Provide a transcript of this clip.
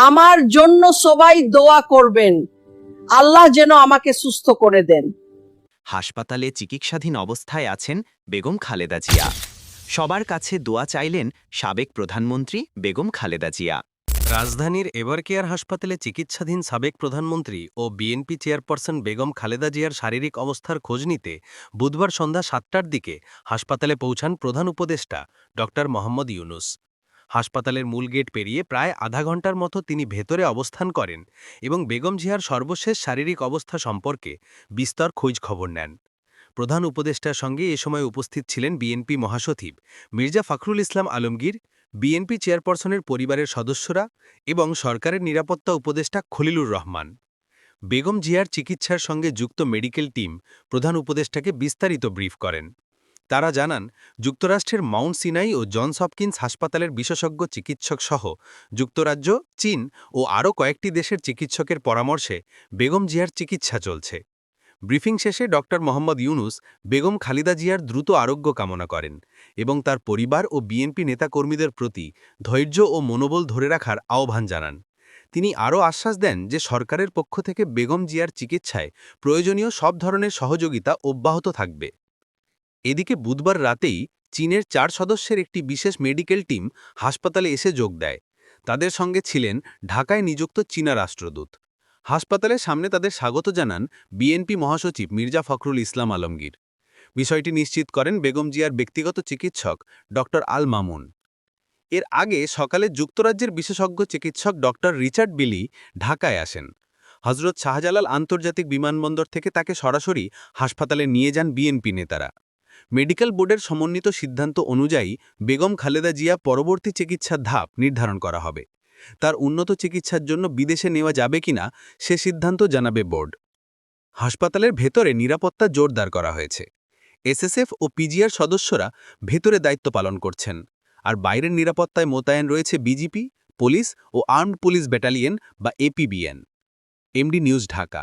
আমার জন্য সবাই দোয়া করবেন, আল্লাহ যেন আমাকে সুস্থ করে দেন। হাসপাতালে চিকিৎসাধীন অবস্থায় আছেন বেগম খালেদা জিয়া। সবার কাছে দোয়া চাইলেন সাবেক প্রধানমন্ত্রী বেগম খালেদা জিয়া। রাজধানীর এভারকেয়ার হাসপাতালে চিকিৎসাধীন সাবেক প্রধানমন্ত্রী ও বিএনপি চেয়ারপারসন বেগম খালেদা জিয়ার শারীরিক অবস্থার খোঁজ নিতে বুধবার সন্ধ্যা ৭টার দিকে হাসপাতালে পৌঁছান প্রধান উপদেষ্টা ড মোহাম্মদ ইউনুস। হাসপাতালের মূল গেট পেরিয়ে প্রায় আধা ঘণ্টার মতো তিনি ভেতরে অবস্থান করেন এবং বেগম জিয়ার সর্বশেষ শারীরিক অবস্থা সম্পর্কে বিস্তর খোঁজ খবর নেন। প্রধান উপদেষ্টার সঙ্গে এ সময় উপস্থিত ছিলেন বিএনপি মহাসচিব মির্জা ফখরুল ইসলাম আলমগীর, বিএনপি চেয়ারপারসনের পরিবারের সদস্যরা এবং সরকারের নিরাপত্তা উপদেষ্টা খলিলুর রহমান। বেগম জিয়ার চিকিৎসার সঙ্গে যুক্ত মেডিকেল টিম প্রধান উপদেষ্টাকে বিস্তারিত ব্রিফ করেন। তারা জানান, যুক্তরাষ্ট্রের মাউন্ট সিনাই ও জনস হপকিন্স হাসপাতালের বিশেষজ্ঞ চিকিৎসক সহ যুক্তরাজ্য, চীন ও আরও কয়েকটি দেশের চিকিৎসকের পরামর্শে বেগম জিয়ার চিকিৎসা চলছে। ব্রিফিং শেষে ড মোহাম্মদ ইউনুস বেগম খালেদা জিয়ার দ্রুত আরোগ্য কামনা করেন এবং তার পরিবার ও বিএনপি নেতাকর্মীদের প্রতি ধৈর্য ও মনোবল ধরে রাখার আহ্বান জানান। তিনি আরও আশ্বাস দেন যে সরকারের পক্ষ থেকে বেগম জিয়ার চিকিৎসায় প্রয়োজনীয় সব ধরনের সহযোগিতা অব্যাহত থাকবে। এদিকে বুধবার রাতেই চীনের ৪ সদস্যের একটি বিশেষ মেডিকেল টিম হাসপাতালে এসে যোগ দেয়। তাদের সঙ্গে ছিলেন ঢাকায় নিযুক্ত চীনা রাষ্ট্রদূত। হাসপাতালের সামনে তাদের স্বাগত জানান বিএনপি মহাসচিব মির্জা ফখরুল ইসলাম আলমগীর। বিষয়টি নিশ্চিত করেন বেগম জিয়ার ব্যক্তিগত চিকিৎসক ড আল মামুন। এর আগে সকালে যুক্তরাজ্যের বিশেষজ্ঞ চিকিৎসক ড রিচার্ড বিলি ঢাকায় আসেন। হজরত শাহজালাল আন্তর্জাতিক বিমানবন্দর থেকে তাকে সরাসরি হাসপাতালে নিয়ে যান বিএনপি নেতারা। মেডিকেল বোর্ডের সমন্বিত সিদ্ধান্ত অনুযায়ী বেগম খালেদা জিয়া পরবর্তী চিকিৎসার ধাপ নির্ধারণ করা হবে। তার উন্নত চিকিৎসার জন্য বিদেশে নেওয়া যাবে কিনা সে সিদ্ধান্ত জানাবে বোর্ড। হাসপাতালের ভেতরে নিরাপত্তা জোরদার করা হয়েছে। এসএসএফ ও পিজিআর সদস্যরা ভেতরে দায়িত্ব পালন করছেন, আর বাইরের নিরাপত্তায় মোতায়েন রয়েছে বিজিপি, পুলিশ ও আর্মড পুলিশ ব্যাটালিয়ন বা এপিবিএন। MD news, Dhaka.